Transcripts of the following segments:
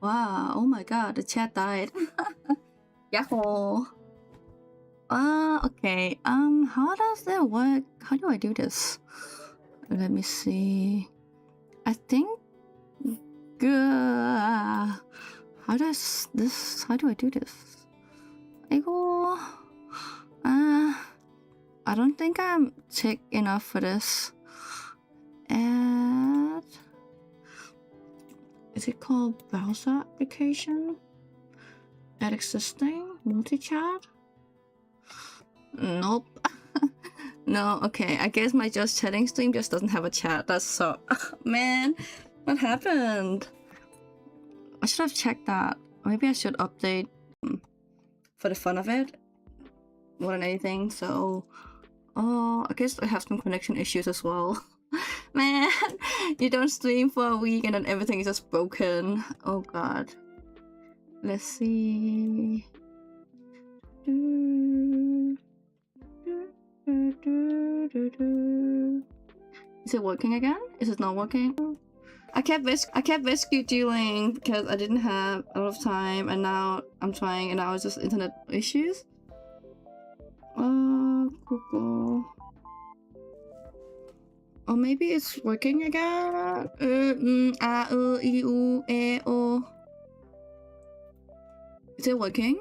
Wow, oh my god, the chat died. Yahoo! Okay, how does that work? How do I do this? Let me see. I think... how do I do this? I go... I don't think I'm tech enough for this. Add... Is it called browser application? Add existing? Multi-chat? Nope. No, okay. I guess my just chatting stream just doesn't have a chat. That's so... man, what happened? I should have checked that. Maybe I should update for the fun of it more than anything. So, I guess I have some connection issues as well. Man, you don't stream for a week and then everything is just broken. Oh god. Let's see. Is it working again? Is it not working? I kept rescue dueling because I didn't have a lot of time, and now I'm trying, and now it's just internet issues. Cool. Or maybe it's working again. Is it working?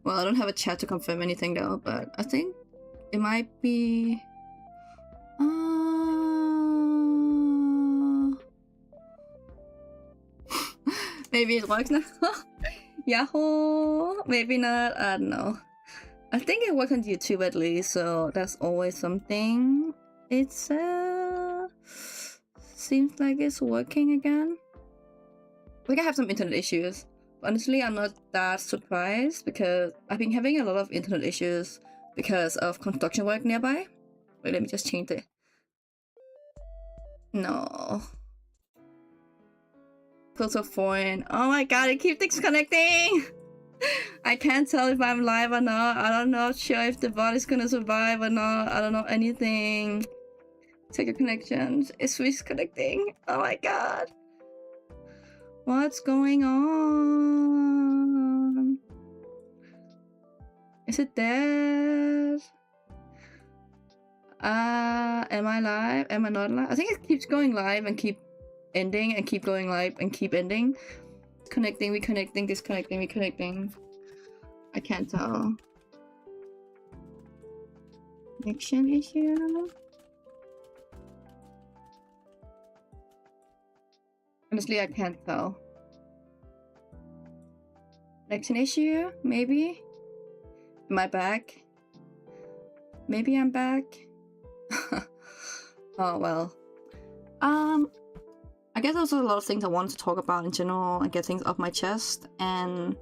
Well, I don't have a chat to confirm anything though, but I think it might be... maybe it works now. Yahoo! Maybe not, I don't know. I think it works on YouTube at least, so that's always something. It's seems like it's working again. Like I have some internet issues. Honestly, I'm not that surprised because I've been having a lot of internet issues because of construction work nearby. Wait, let me just change it. No. Close of foreign. Oh my god, it keeps disconnecting! I can't tell if I'm live or not. I'm not sure if the bot is gonna survive or not. I don't know anything. Check your connections. It's disconnecting. Oh my god. What's going on? Is it dead? Am I live? Am I not live? I think it keeps going live and keep ending and keep going live and keep ending. Connecting, reconnecting, disconnecting, reconnecting. I can't tell. Connection issue? Honestly, I can't tell. Connection issue? Maybe? Am I back? Maybe I'm back? Oh well. I guess there's a lot of things I wanted to talk about in general and get things off my chest and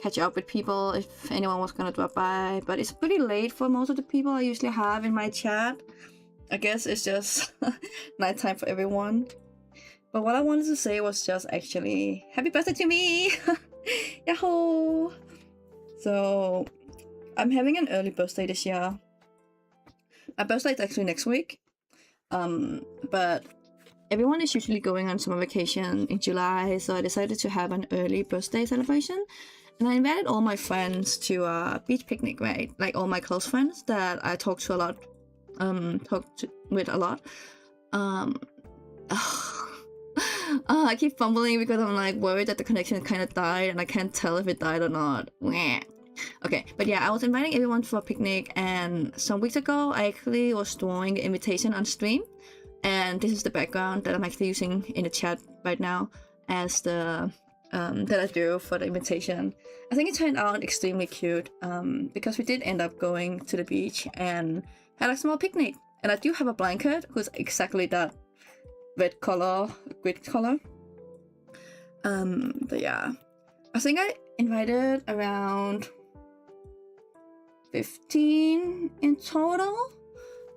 catch up with people if anyone was gonna drop by. But it's pretty late for most of the people I usually have in my chat. I guess it's just nighttime for everyone. But what I wanted to say was just actually happy birthday to me! Yahoo! So I'm having an early birthday this year. My birthday is actually next week. But everyone is usually going on summer vacation in July, so I decided to have an early birthday celebration. And I invited all my friends to a beach picnic, right? Like all my close friends that I talk to a lot, with a lot. I keep fumbling because I'm like worried that the connection kind of died and I can't tell if it died or not. Okay, but yeah, I was inviting everyone for a picnic, and some weeks ago I actually was drawing the invitation on stream, and this is the background that I'm actually using in the chat right now as the that I drew for the invitation. I think it turned out extremely cute because we did end up going to the beach and had a small picnic, and I do have a blanket who's exactly that red color, grid color. But yeah, I think I invited around 15 in total,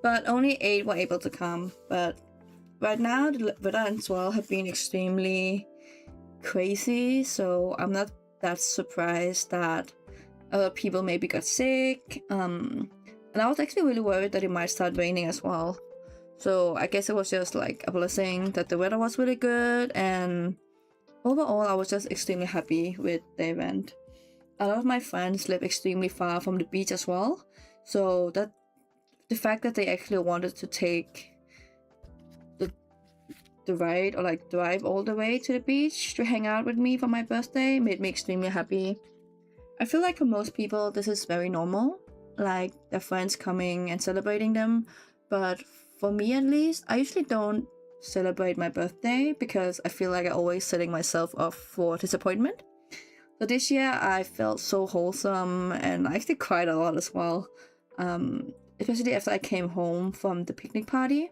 but only 8 were able to come. But right now the weather as well have been extremely crazy, so I'm not that surprised that other people maybe got sick. And I was actually really worried that it might start raining as well. So I guess it was just like a blessing that the weather was really good and overall, I was just extremely happy with the event. A lot of my friends live extremely far from the beach as well, so that the fact that they actually wanted to take the ride or like drive all the way to the beach to hang out with me for my birthday made me extremely happy. I feel like for most people this is very normal, like their friends coming and celebrating them, but for me at least, I usually don't celebrate my birthday because I feel like I'm always setting myself up for disappointment. So this year I felt so wholesome and I actually cried a lot as well, especially after I came home from the picnic party.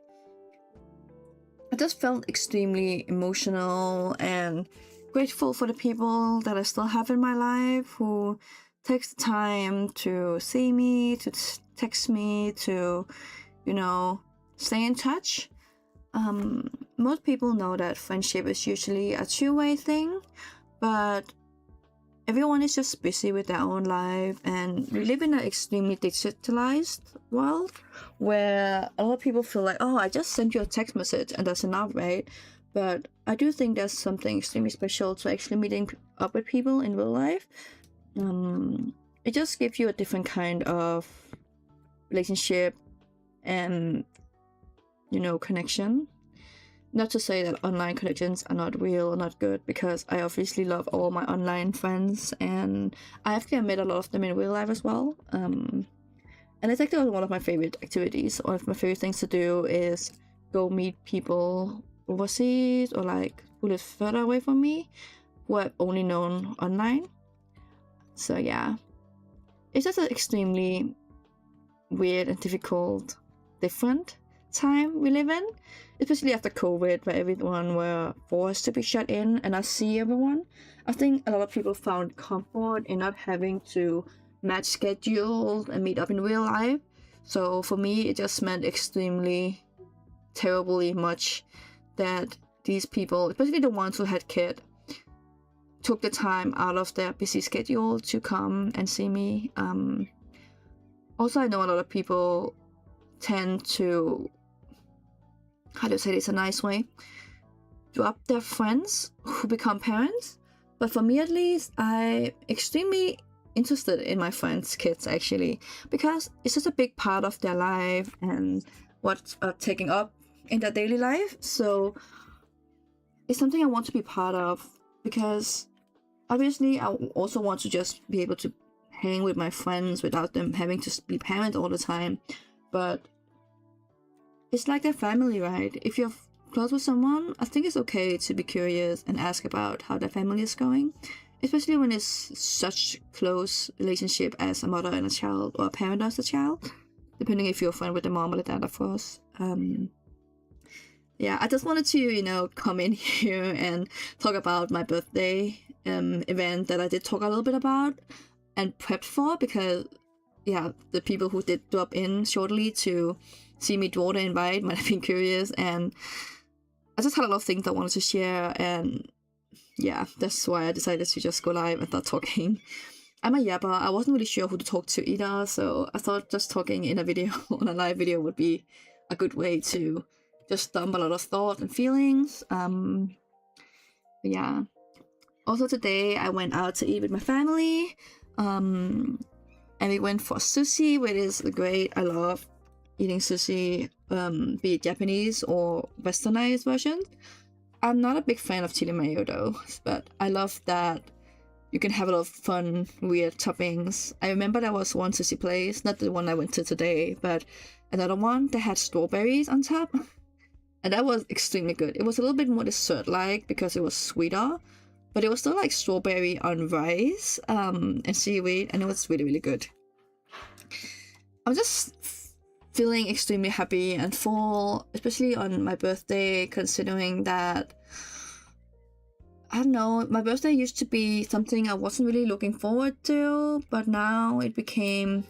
I just felt extremely emotional and grateful for the people that I still have in my life who takes the time to see me, to text me, to, stay in touch. Most people know that friendship is usually a two-way thing, but everyone is just busy with their own life, and we live in an extremely digitalized world where a lot of people feel like, oh, I just sent you a text message and that's enough, right? But I do think there's something extremely special to actually meeting up with people in real life. It just gives you a different kind of relationship and, connection. Not to say that online connections are not real or not good, because I obviously love all my online friends and I actually met a lot of them in real life as well. And it's actually one of my favorite activities. One of my favorite things to do is go meet people overseas or like who live further away from me, who I've only known online. So yeah, it's just an extremely weird and different time we live in, especially after COVID, where everyone were forced to be shut in and not see everyone. I think a lot of people found comfort in not having to match schedules and meet up in real life. So for me, it just meant extremely terribly much that these people, especially the ones who had kids, took the time out of their busy schedule to come and see me. Also, I know a lot of people tend to, how do you say this in a nice way, drop their friends who become parents. But for me at least, I'm extremely interested in my friends' kids actually, because it's just a big part of their life and what's taking up in their daily life. So it's something I want to be part of, because obviously I also want to just be able to hang with my friends without them having to be parents all the time. But it's like their family, right? If you're close with someone, I think it's okay to be curious and ask about how their family is going, especially when it's such close relationship as a mother and a child, or a parent as a child, depending if you're a friend with the mom or the dad, of course. Yeah, I just wanted to, come in here and talk about my birthday event that I did talk a little bit about and prepped for, because yeah, the people who did drop in shortly to see me draw the invite might have been curious, and I just had a lot of things I wanted to share, and yeah, that's why I decided to just go live and start talking. I'm a yapper. I wasn't really sure who to talk to either, so I thought just talking in a video, on a live video, would be a good way to just dump a lot of thoughts and feelings. Yeah. Also today I went out to eat with my family, and we went for sushi, which is great. I love eating sushi, be it Japanese or westernized version. I'm not a big fan of chili mayo though, but I love that you can have a lot of fun, weird toppings. I remember there was one sushi place, not the one I went to today, but another one that had strawberries on top. And that was extremely good. It was a little bit more dessert-like because it was sweeter, but it was still like strawberry on rice and seaweed, and it was really, really good. I'm just feeling extremely happy and full, especially on my birthday, considering that, I don't know, my birthday used to be something I wasn't really looking forward to, but now it became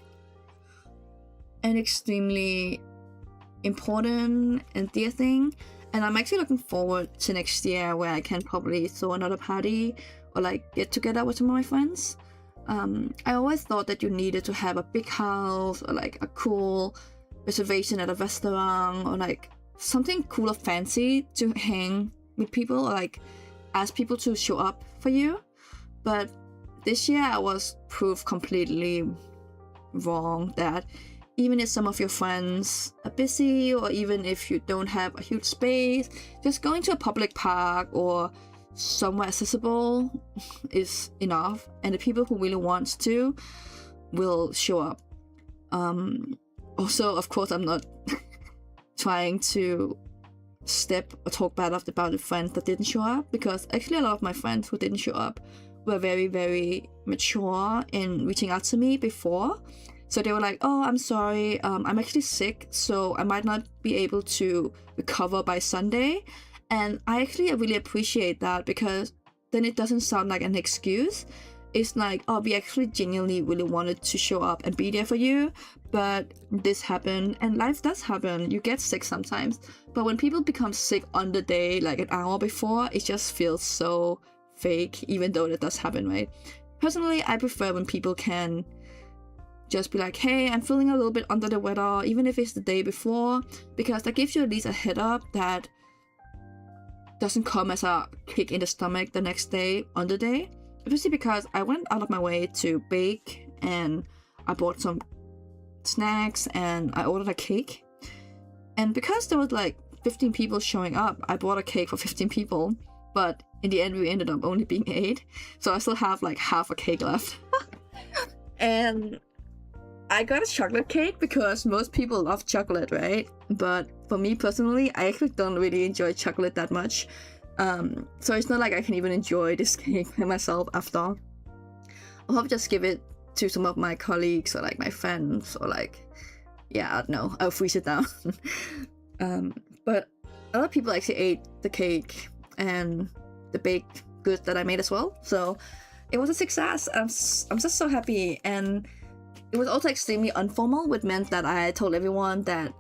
an extremely important and dear thing, and I'm actually looking forward to next year, where I can probably throw another party or like get together with some of my friends. I always thought that you needed to have a big house or like a cool reservation at a restaurant or like something cool or fancy to hang with people, or like ask people to show up for you. But this year I was proved completely wrong that even if some of your friends are busy, or even if you don't have a huge space, just going to a public park or somewhere accessible is enough, and the people who really wants to will show up. Also, of course, I'm not trying to step or talk bad about the friends that didn't show up, because actually a lot of my friends who didn't show up were very, very mature in reaching out to me before. So they were like, oh, I'm sorry, I'm actually sick, so I might not be able to recover by Sunday. And I really appreciate that, because then it doesn't sound like an excuse. It's like, oh, we actually genuinely really wanted to show up and be there for you, but this happened, and life does happen. You get sick sometimes. But when people become sick on the day, like an hour before, it just feels so fake, even though that does happen, right? Personally, I prefer when people can just be like, hey, I'm feeling a little bit under the weather, even if it's the day before, because that gives you at least a head up that doesn't come as a kick in the stomach the next day on the day. Especially because I went out of my way to bake, and I bought some snacks, and I ordered a cake. And because there was like 15 people showing up, I bought a cake for 15 people, but in the end we ended up only being 8, so I still have like half a cake left. And I got a chocolate cake because most people love chocolate, right? But for me personally, I actually don't really enjoy chocolate that much. So it's not like I can even enjoy this cake by myself after. I'll probably just give it to some of my colleagues or like my friends, or like, yeah, I don't know, I'll freeze it down. But a lot of people actually ate the cake and the baked goods that I made as well. So it was a success. I'm just so happy. And it was also extremely informal, which meant that I told everyone that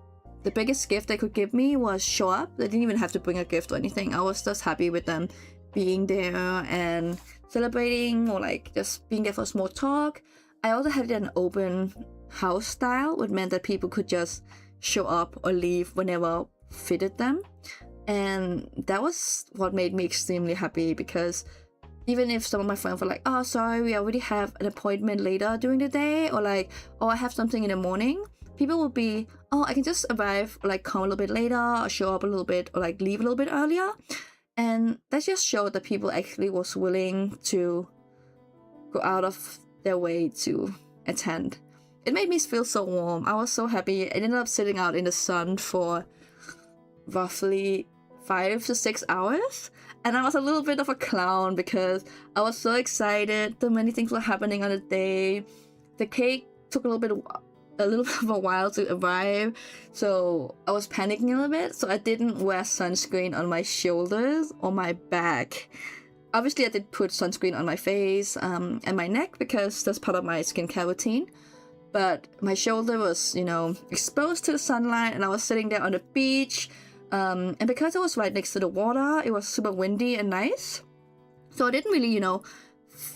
the biggest gift they could give me was show up. They didn't even have to bring a gift or anything. I was just happy with them being there and celebrating, or like just being there for small talk. I also had it an open house style, which meant that people could just show up or leave whenever fitted them. And that was what made me extremely happy, because even if some of my friends were like, oh, sorry, we already have an appointment later during the day, or like, oh, I have something in the morning, people will be, oh, I can just arrive, or like come a little bit later, or show up a little bit, or like leave a little bit earlier. And that just showed that people actually was willing to go out of their way to attend. It made me feel so warm. I was so happy. I ended up sitting out in the sun for roughly 5 to 6 hours. And I was a little bit of a clown because I was so excited. So many things were happening on the day. The cake took a little bit of a while to arrive, so I was panicking a little bit. So I didn't wear sunscreen on my shoulders or my back. Obviously, I did put sunscreen on my face and my neck, because that's part of my skincare routine. But my shoulder was, exposed to the sunlight, and I was sitting there on the beach. And because I was right next to the water, it was super windy and nice. So I didn't really,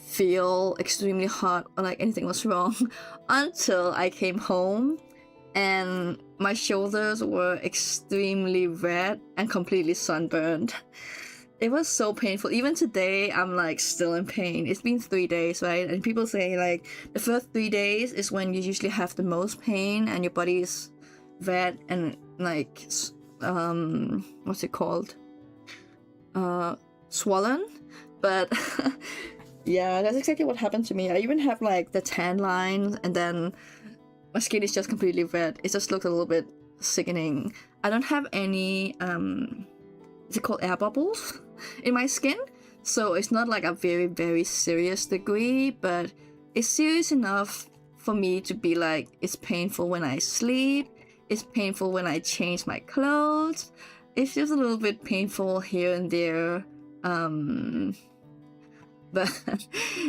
feel extremely hot or like anything was wrong until I came home and my shoulders were extremely red and completely sunburned. It was so painful. Even today, I'm like still in pain. It's been 3 days, right? And people say like the first 3 days is when you usually have the most pain and your body is red and like what's it called? Swollen. But yeah, that's exactly what happened to me. I even have like the tan lines, and then my skin is just completely red. It just looks a little bit sickening. I don't have any is it called air bubbles in my skin, so it's not like a very, very serious degree, but it's serious enough for me to be like, it's painful when I sleep, it's painful when I change my clothes, it's just a little bit painful here and there. But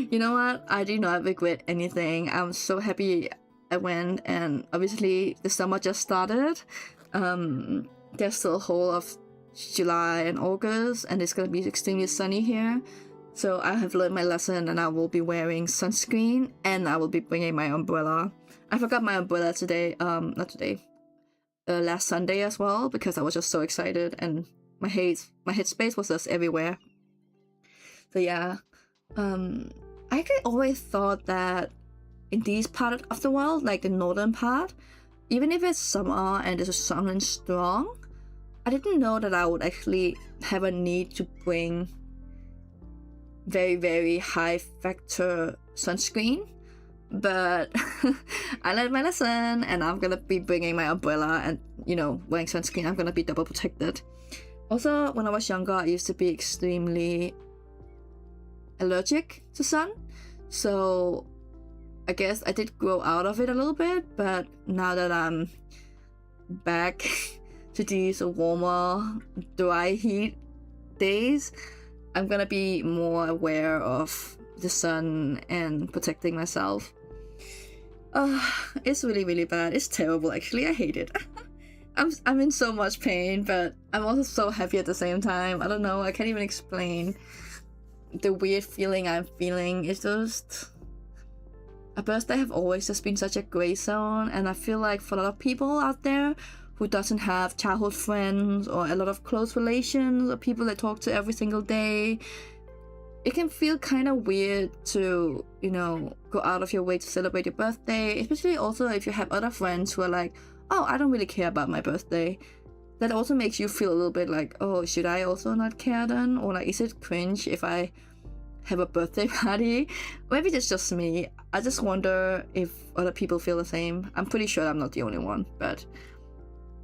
you know what? I do not regret anything. I'm so happy I went, and obviously the summer just started. There's still a whole of July and August, and it's gonna be extremely sunny here. So I have learned my lesson, and I will be wearing sunscreen, and I will be bringing my umbrella. I forgot my umbrella today, last Sunday as well, because I was just so excited, and my headspace was just everywhere. So yeah, I actually always thought that in these part of the world, like the northern part, even if it's summer and it's sun and strong, I didn't know that I would actually have a need to bring very, very high factor sunscreen. But I learned my lesson, and I'm gonna be bringing my umbrella and, you know, wearing sunscreen. I'm gonna be double protected. Also, when I was younger, I used to be extremely allergic to sun, so I guess I did grow out of it a little bit. But now that I'm back to these warmer, dry heat days, I'm gonna be more aware of the sun and protecting myself. It's really, really bad. It's terrible, actually. I hate it. I'm in so much pain, but I'm also so happy at the same time. I don't know, I can't even explain the weird feeling I'm feeling. It's just... a birthday have always just been such a gray zone, and I feel like for a lot of people out there who doesn't have childhood friends or a lot of close relations or people they talk to every single day, it can feel kind of weird to, you know, go out of your way to celebrate your birthday, especially also if you have other friends who are like, oh, I don't really care about my birthday. That also makes you feel a little bit like, oh, should I also not care then? Or like, is it cringe if I have a birthday party? Maybe it's just me. I just wonder if other people feel the same. I'm pretty sure I'm not the only one, but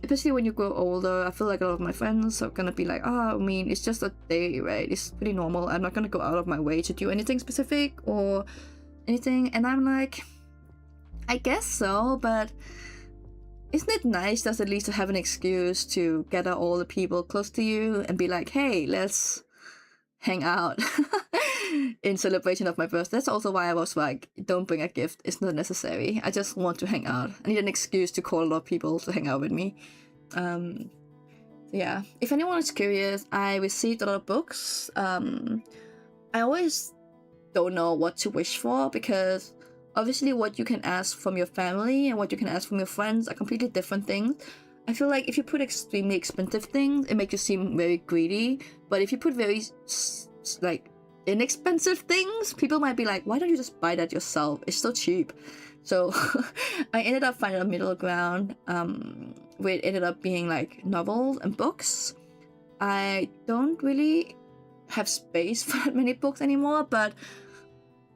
especially when you grow older, I feel like a lot of my friends are gonna be like, oh, I mean, it's just a day, right? It's pretty normal. I'm not gonna go out of my way to do anything specific or anything. And I'm like, I guess so, but isn't it nice just at least to have an excuse to gather all the people close to you and be like, hey, let's hang out in celebration of my birthday? That's also why I was like, don't bring a gift, it's not necessary. I just want to hang out. I need an excuse to call a lot of people to hang out with me. Yeah, if anyone is curious, I received a lot of books. I always don't know what to wish for, because obviously what you can ask from your family and what you can ask from your friends are completely different things. I feel like if you put extremely expensive things, it makes you seem very greedy. But if you put very, like, inexpensive things, people might be like, why don't you just buy that yourself? It's so cheap. So I ended up finding a middle ground, where it ended up being like novels and books. I don't really have space for that many books anymore, but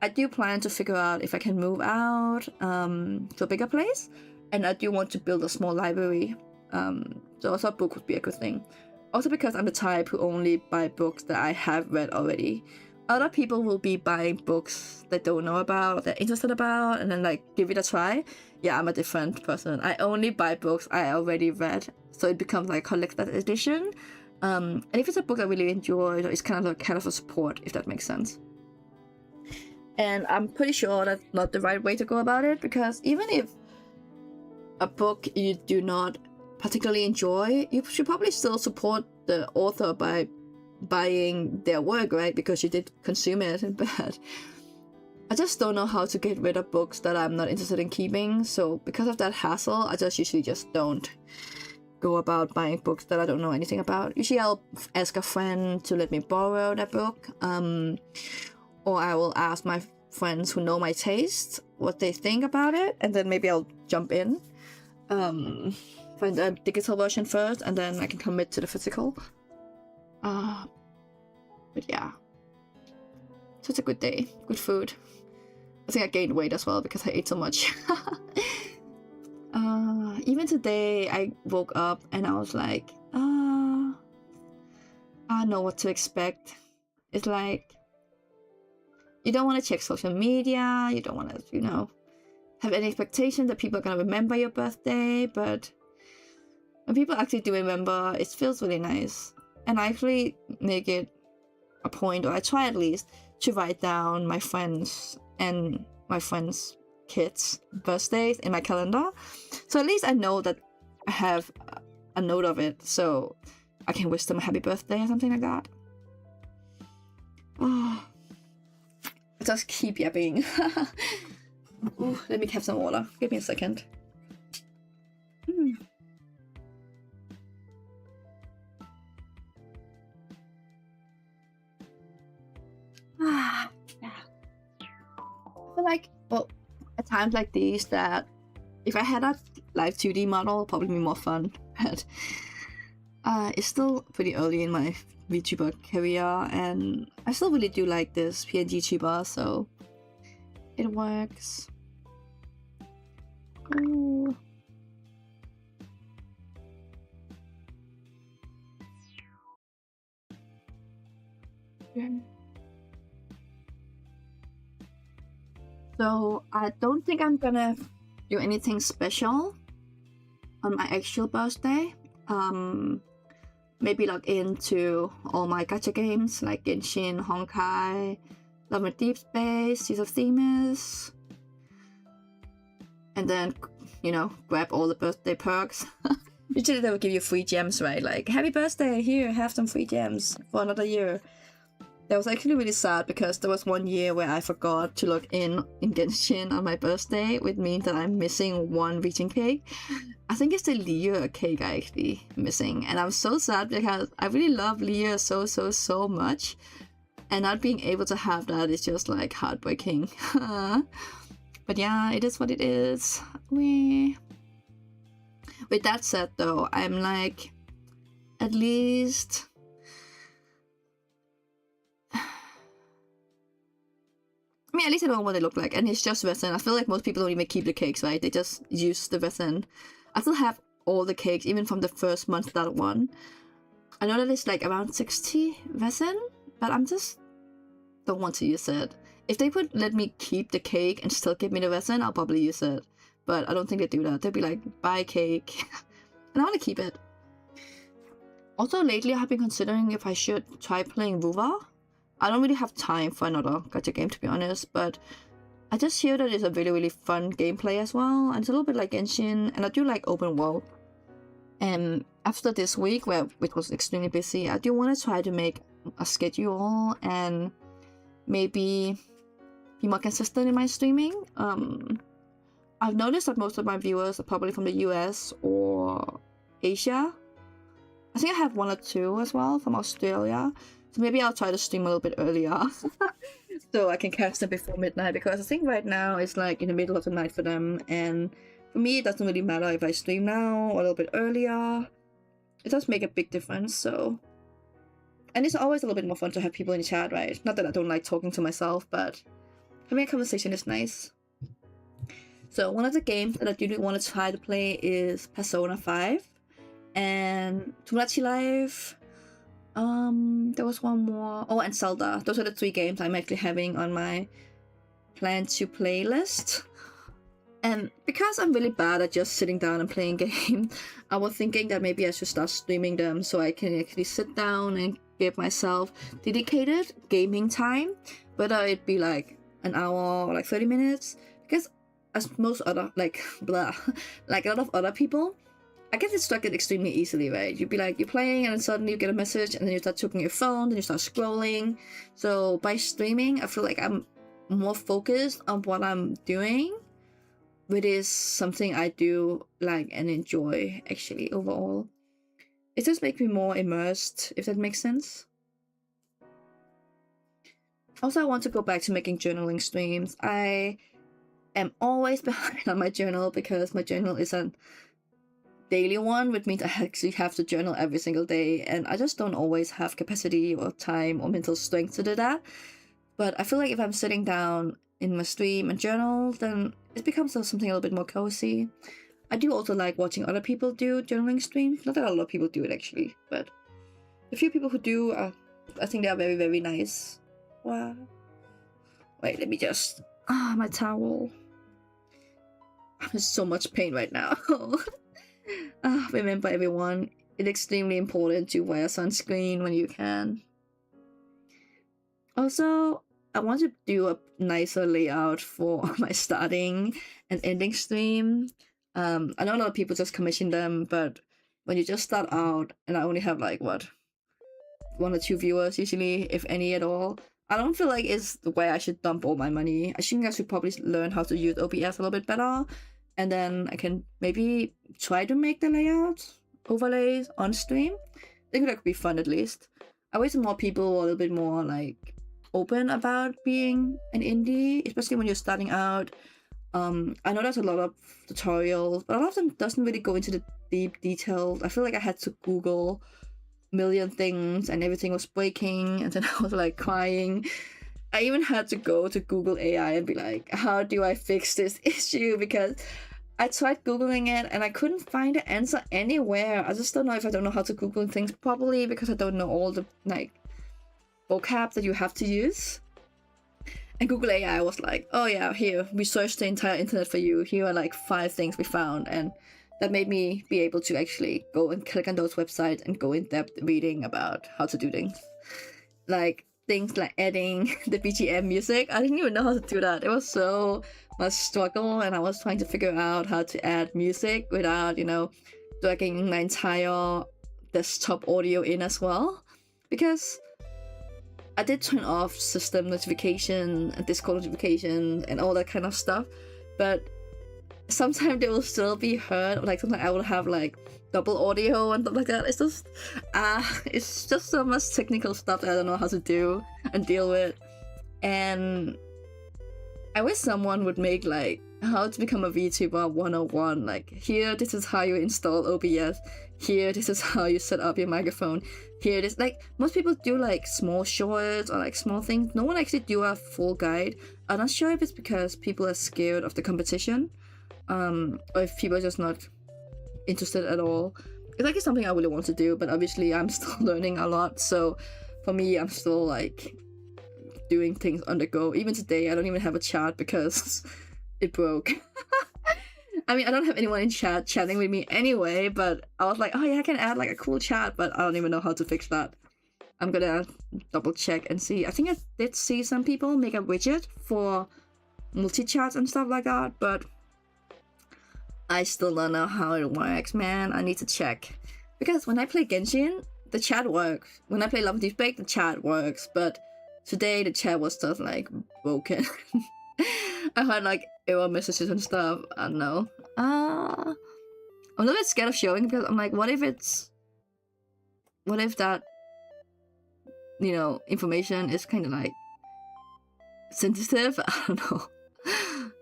I do plan to figure out if I can move out to a bigger place, and I do want to build a small library. So also a book would be a good thing. Also because I'm the type who only buy books that I have read already. Other people will be buying books they don't know about, they're interested about, and then like give it a try. Yeah, I'm a different person. I only buy books I already read, so it becomes like a collector's edition. And if it's a book I really enjoy, it's kind of a support, if that makes sense. And I'm pretty sure that's not the right way to go about it, because even if a book you do not particularly enjoy, you should probably still support the author by buying their work, right? Because you did consume it. But I just don't know how to get rid of books that I'm not interested in keeping. So because of that hassle, I just usually just don't go about buying books that I don't know anything about. Usually I'll ask a friend to let me borrow that book, or I will ask my friends who know my taste what they think about it, and then maybe I'll jump in, find a digital version first, and then I can commit to the physical. But yeah, so it's a good day, good food. I think I gained weight as well because I ate so much. Even today I woke up and I was like, I know what to expect. It's like, you don't want to check social media, you don't want to, have any expectation that people are going to remember your birthday, but when people actually do remember, it feels really nice. And I actually make it a point, or I try at least, to write down my friends and my friends' kids' birthdays in my calendar. So at least I know that I have a note of it, so I can wish them a happy birthday or something like that. Oh, I just keep yapping. Ooh, let me have some water. Give me a second. feel like, well, at times like these, that if I had a live 2D model, it'd probably be more fun. But it's still pretty early in my VTuber career, and I still really do like this PNG tuber, so it works. Ooh. So I don't think I'm gonna do anything special on my actual birthday. Maybe log into all my gacha games like Genshin, Honkai, Love and Deep Space, Seas of Themis, and then, you know, grab all the birthday perks. Usually they will give you free gems, right? Like, happy birthday, here, have some free gems for another year. That was actually really sad because there was one year where I forgot to log in Genshin on my birthday, which means that I'm missing one region cake. I think it's the Lear cake I actually missing, and I'm so sad because I really love Lear so much, and not being able to have that is just like heartbreaking. But yeah, it is what it is. With that said though, I'm like, at least at least I know what they look like, and it's just resin. I feel like most people don't even keep the cakes, right? They just use the resin. I still have all the cakes, even from the first month that one. I know that it's like around 60 resin, but I'm just don't want to use it. If they would let me keep the cake and still give me the resin, I'll probably use it. But I don't think they do that. They'll be like, buy cake. And I want to keep it. Also, lately I've been considering if I should try playing Ruva. I don't really have time for another gacha game, to be honest, but I just hear that it's a really fun gameplay as well, and it's a little bit like Genshin, and I do like open world. And after this week, which was extremely busy, I do want to try to make a schedule and maybe be more consistent in my streaming. I've noticed that most of my viewers are probably from the US or Asia. I think I have one or two as well from Australia. So maybe I'll try to stream a little bit earlier so I can catch them before midnight, because I think right now it's like in the middle of the night for them, and for me it doesn't really matter if I stream now or a little bit earlier. It does make a big difference. So, and it's always a little bit more fun to have people in the chat, right? Not that I don't like talking to myself, but having a conversation is nice. So one of the games that I do want to try to play is Persona 5 and Tomodachi Life. There was one more. Oh, and Zelda. Those are the 3 games I'm actually having on my plan to play list. And because I'm really bad at just sitting down and playing games, I was thinking that maybe I should start streaming them so I can actually sit down and give myself dedicated gaming time, whether it be like an hour or like 30 minutes. Because as most other, like a lot of other people, I get distracted extremely easily, right? You'd be like, you're playing and then suddenly you get a message and then you start checking your phone, then you start scrolling. So by streaming, I feel like I'm more focused on what I'm doing, which is something I do like and enjoy actually overall. It just makes me more immersed, if that makes sense. Also, I want to go back to making journaling streams. I am always behind on my journal because my journal isn't daily one, which means I actually have to journal every single day, and I just don't always have capacity or time or mental strength to do that. But I feel like if I'm sitting down in my stream and journal, then it becomes something a little bit more cozy. I do also like watching other people do journaling streams. Not that a lot of people do it actually, but the few people who do, I think they are very nice. Wow. Wait, let me just... my towel. I'm in so much pain right now. Remember everyone, it's extremely important to wear sunscreen when you can. Also, I want to do a nicer layout for my starting and ending stream. I know a lot of people just commission them, but when you just start out, and I only have like, what, 1 or 2 viewers usually, if any at all, I don't feel like it's the way I should dump all my money. I think I should probably learn how to use OBS a little bit better, and then I can maybe try to make the layout overlays on stream. I think that could be fun at least. I wish more people were a little bit more like open about being an indie, especially when you're starting out. I know there's a lot of tutorials, but a lot of them doesn't really go into the deep details. I feel like I had to Google a million things and everything was breaking, and then I was like crying. I even had to go to Google AI and be like, how do I fix this issue? Because I tried Googling it and I couldn't find the answer anywhere. I just don't know if I don't know how to Google things properly because I don't know all the like vocab that you have to use. And Google AI was like, oh yeah, here, we searched the entire internet for you. Here are like 5 things we found. And that made me be able to actually go and click on those websites and go in depth reading about how to do things. Like things like adding the BGM music. I didn't even know how to do that. It was so much struggle, and I was trying to figure out how to add music without, you know, dragging my entire desktop audio in as well. Because I did turn off system notification and Discord notification and all that kind of stuff, but sometimes they will still be heard. Like sometimes I will have like double audio and stuff like that. It's just so much technical stuff that I don't know how to do and deal with. And I wish someone would make like how to become a VTuber 101. Like, here, this is how you install OBS. Here, this is how you set up your microphone. Here, this, like, most people do like small shorts or like small things. No one actually do a full guide. I'm not sure if it's because people are scared of the competition, or if people are just not interested at all. It's like it's something I really want to do, but obviously I'm still learning a lot. So for me, I'm still like doing things on the go. Even today, I don't even have a chat because it broke. I mean, I don't have anyone in chat chatting with me anyway, but I was like, oh yeah, I can add like a cool chat, but I don't even know how to fix that. I'm gonna double check and see. I think I did see some people make a widget for multi-chats and stuff like that, but I still don't know how it works, man. I need to check. Because when I play Genshin, the chat works. When I play Love Deep Bake, the chat works, but today the chat was just like broken. I had like error messages and stuff. I don't know. I'm a little bit scared of showing because I'm like, what if that, you know, information is kind of like sensitive? I don't know.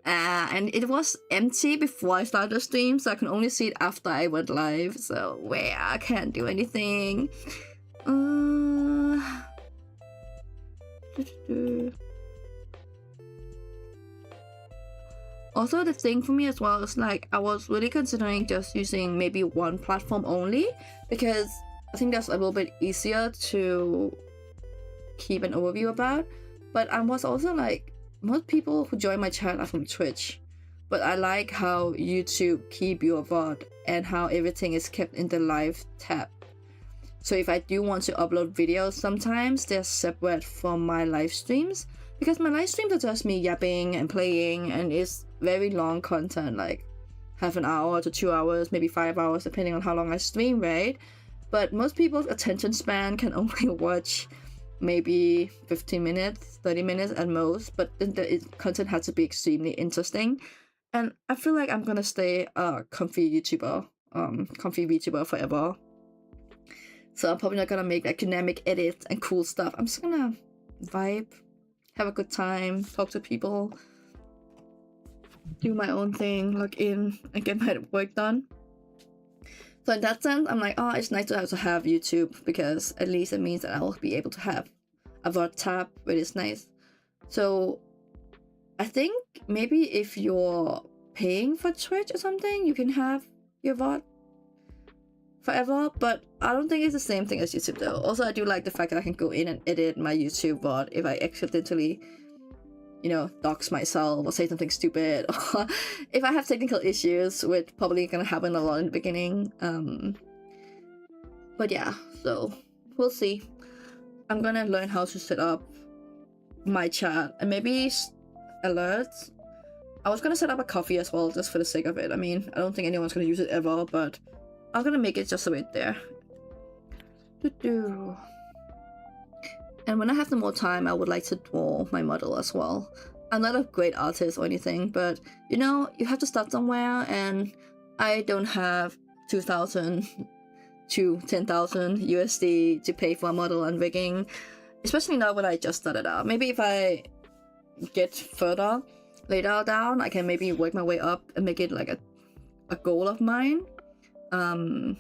And it was empty before I started the stream, so I can only see it after I went live. So where I can't do anything. Also, the thing for me as well is like I was really considering just using maybe one platform only, because I think that's a little bit easier to keep an overview about. But I was also like, most people who join my channel are from Twitch, but I like how YouTube keep your VOD and how everything is kept in the live tab. So if I do want to upload videos, sometimes they're separate from my live streams, because my live streams are just me yapping and playing, and it's very long content, like half an hour to 2 hours, maybe 5 hours, depending on how long I stream, right? But most people's attention span can only watch maybe 15 minutes, 30 minutes at most, but then the content has to be extremely interesting. And I feel like I'm gonna stay a comfy VTuber forever. So I'm probably not gonna make like dynamic edits and cool stuff. I'm just gonna vibe, have a good time, talk to people, do my own thing, log in, and get my work done. So in that sense, I'm like, oh, it's nice to also have YouTube, because at least it means that I'll be able to have a VOD tab, which is nice. So I think maybe if you're paying for Twitch or something, you can have your VOD forever, but I don't think it's the same thing as YouTube though. Also, I do like the fact that I can go in and edit my YouTube VOD if I accidentally, you know, dox myself or say something stupid, or if I have technical issues, which probably gonna happen a lot in the beginning. But yeah, so we'll see. I'm gonna learn how to set up my chat and maybe alerts. I was gonna set up a coffee as well, just for the sake of it. I mean, I don't think anyone's gonna use it ever, but I'm gonna make it just so it's there. And when I have some more time, I would like to draw my model as well. I'm not a great artist or anything, but you know, you have to start somewhere, and I don't have 2,000 to 10,000 USD to pay for a model and rigging. especially now when I just started out. Maybe if I get further later down, I can maybe work my way up and make it like a goal of mine. I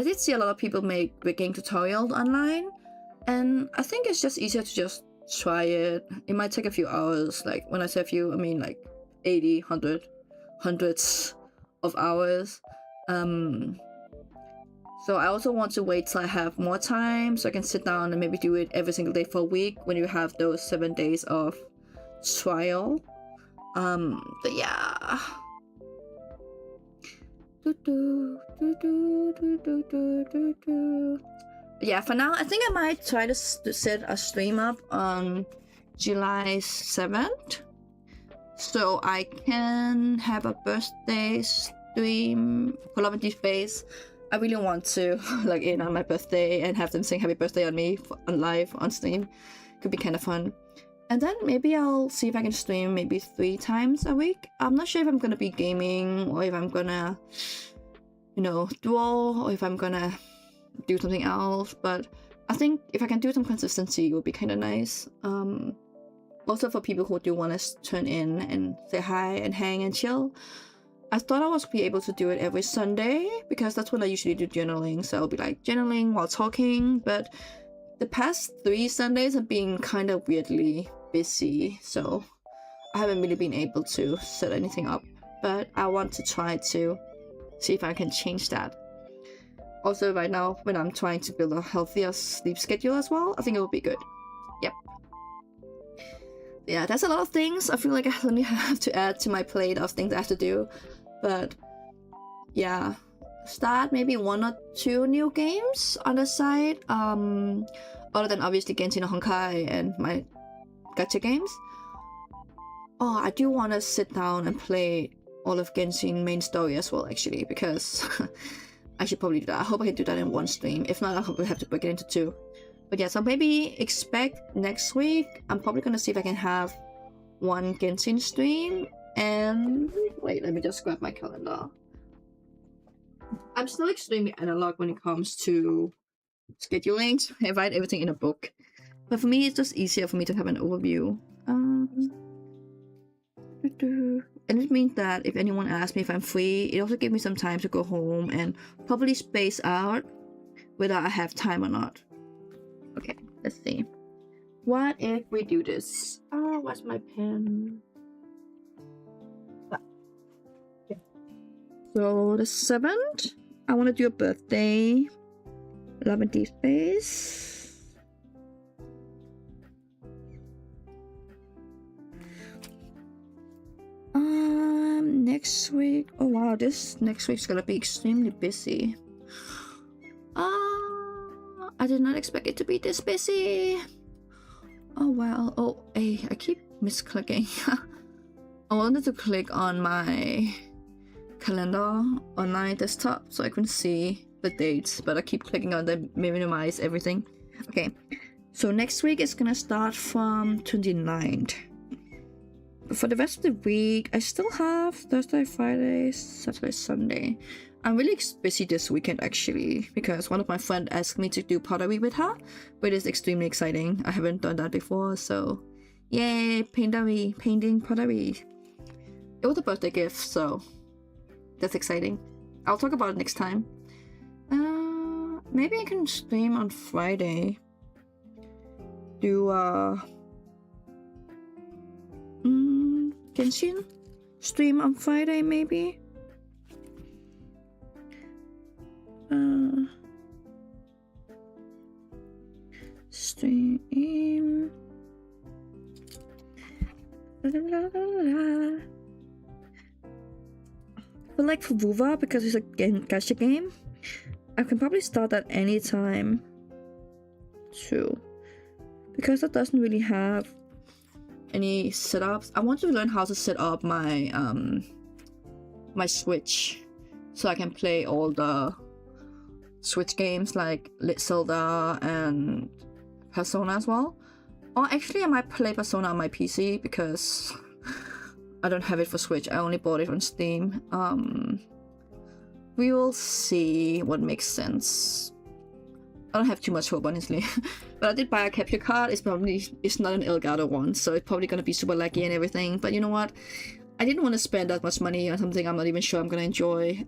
did see a lot of people make rigging tutorials online, and I think it's just easier to just try it. It might take a few hours. Like when I say a few, I mean like 80, 100, hundreds of hours. So I also want to wait till I have more time so I can sit down and maybe do it every single day for a week when you have those 7 days of trial. But yeah. Yeah, for now I think I might try to set a stream up on July 7th, so I can have a birthday stream for Love and Deep Space. I really want to like in on my birthday and have them sing happy birthday on me on live on stream. Could be kind of fun. And then maybe I'll see if I can stream maybe 3 times a week. I'm not sure if I'm gonna be gaming or if I'm gonna, you know, duel, or if I'm gonna do something else. But I think if I can do some consistency, it would be kind of nice. Also for people who do want to turn in and say hi and hang and chill. I thought I was be able to do it every Sunday because that's when I usually do journaling. So I'll be like journaling while talking, but the past 3 Sundays have been kind of weirdly busy, so I haven't really been able to set anything up. But I want to try to see if I can change that. Also right now, when I'm trying to build a healthier sleep schedule as well, I think it would be good. Yep. Yeah, that's a lot of things. I feel like I only have to add to my plate of things I have to do. But yeah, start maybe 1 or 2 new games on the side. Other than obviously Genshin and Honkai and my gacha games. Oh, I do want to sit down and play all of Genshin main story as well, actually, because I should probably do that. I hope I can do that in 1 stream. If not, I'll probably have to break it into 2. But yeah, so maybe expect next week. I'm probably gonna see if I can have 1 Genshin stream. And wait, let me just grab my calendar. I'm still extremely analog when it comes to scheduling, so I write everything in a book. But for me, it's just easier for me to have an overview. And it means that if anyone asks me if I'm free, it also gives me some time to go home and probably space out whether I have time or not. Okay, let's see. What if we do this? Oh, where's my pen? Yeah. So the 7th, I want to do a birthday. Love and Deep Space. Next week. Oh wow, this next week's gonna be extremely busy. I did not expect it to be this busy. Oh wow. Oh, hey, I keep misclicking. I wanted to click on my calendar on my desktop so I can see the dates, but I keep clicking on them, minimize everything. Okay, so next week is gonna start from 29th. For the rest of the week, I still have Thursday, Friday, Saturday, Sunday. I'm really busy this weekend actually, because one of my friends asked me to do pottery with her, but it's extremely exciting. I haven't done that before, so yay, painting pottery. It was a birthday gift, so that's exciting. I'll talk about it next time. Maybe I can stream on Friday. Do Genshin stream on Friday maybe. Stream. But like for Vuva, because it's a gacha game, I can probably start at any time too, because that doesn't really have any setups. I want to learn how to set up my my Switch so I can play all the Switch games like Zelda and Persona as well. Or actually I might play Persona on my PC because I don't have it for Switch. I only bought it on Steam. We will see what makes sense. I don't have too much hope, honestly. But I did buy a capture card. It's not an Elgato one, so it's probably gonna be super laggy and everything. But you know what? I didn't want to spend that much money on something I'm not even sure I'm gonna enjoy.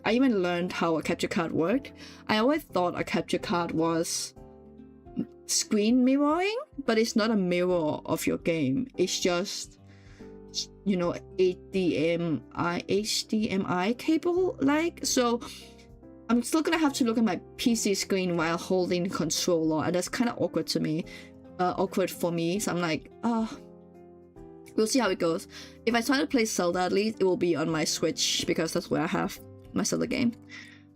I even learned how a capture card worked. I always thought a capture card was screen mirroring, but it's not a mirror of your game. It's just, you know, HDMI cable like. So I'm still gonna have to look at my PC screen while holding the controller, and that's kind of awkward to me. Awkward for me. So I'm like, we'll see how it goes. If I try to play Zelda, at least it will be on my Switch, because that's where I have my Zelda game.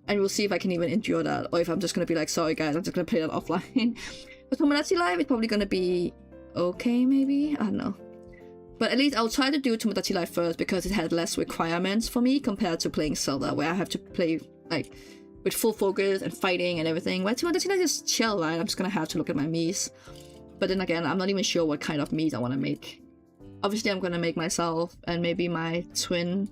And we'll see if I can even endure that, or if I'm just gonna be like, sorry guys, I'm just gonna play that offline. But Tomodachi Life is probably gonna be okay, maybe? I don't know. But at least I'll try to do Tomodachi Life first, because it had less requirements for me compared to playing Zelda, where I have to play like with full focus and fighting and everything. Where Tomodachi Life is chill, right? I'm just gonna have to look at my Miis. But then again, I'm not even sure what kind of Miis I want to make. Obviously, I'm gonna make myself and maybe my twin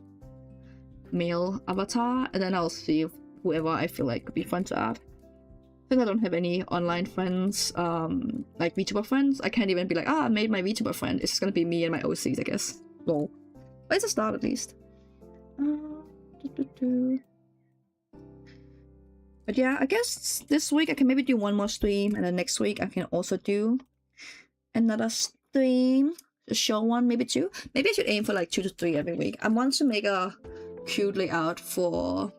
male avatar, and then I'll see whoever I feel like could be fun to add. Since I don't have any online friends, like VTuber friends, I can't even be like, I made my VTuber friend. It's just gonna be me and my OCs, I guess. Lol. But it's a start at least. But yeah, I guess this week I can maybe do one more stream, and then next week I can also do another stream. A show one, maybe 2. Maybe I should aim for like 2 to 3 every week. I want to make a cute layout for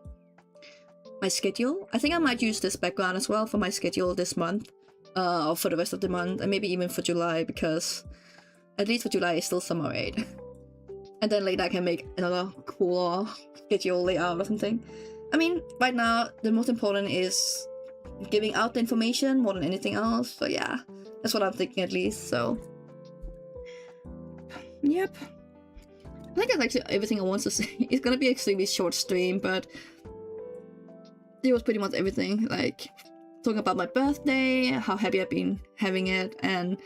my schedule. I think I might use this background as well for my schedule this month, or for the rest of the month, and maybe even for July, because at least for July it's still summer, right? And then later I can make another cooler schedule layout or something. I mean, right now the most important is giving out the information more than anything else. So yeah, that's what I'm thinking at least. So yep. I think that's actually everything I want to say. It's gonna be an extremely short stream, but it was pretty much everything. Like, talking about my birthday, how happy I've been having it, and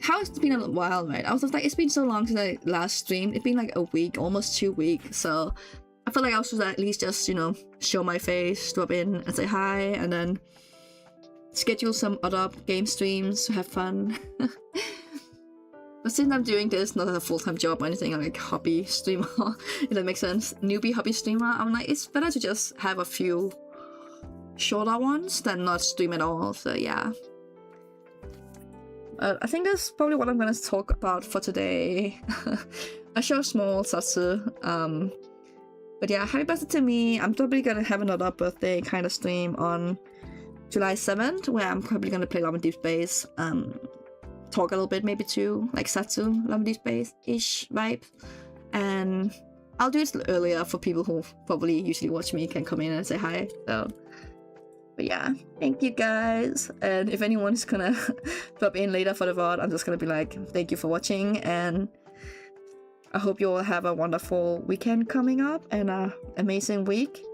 how it's been a while, right? I was just like, it's been so long since I last streamed. It's been like a week, almost 2 weeks, so I felt like I should at least just, you know, show my face, drop in and say hi, and then schedule some other game streams to have fun. But since I'm doing this not as a full-time job or anything, I'm like hobby streamer, if that makes sense, newbie hobby streamer, I'm like, it's better to just have a few shorter ones than not stream at all, so yeah. I think that's probably what I'm gonna talk about for today. A show small ZATSU. But yeah, happy birthday to me. I'm probably gonna have another birthday kind of stream on July 7th, where I'm probably gonna play Love and Deep Space. Talk a little bit maybe too, like ZATSU, Love and Deep Space-ish vibe. And I'll do it earlier for people who probably usually watch me can come in and say hi. So, but yeah, thank you guys. And if anyone's gonna drop in later for the VOD, I'm just gonna be like, thank you for watching, and I hope you all have a wonderful weekend coming up and an amazing week.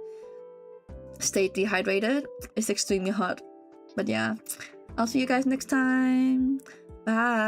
Stay dehydrated. It's extremely hot. But yeah, I'll see you guys next time. Bye.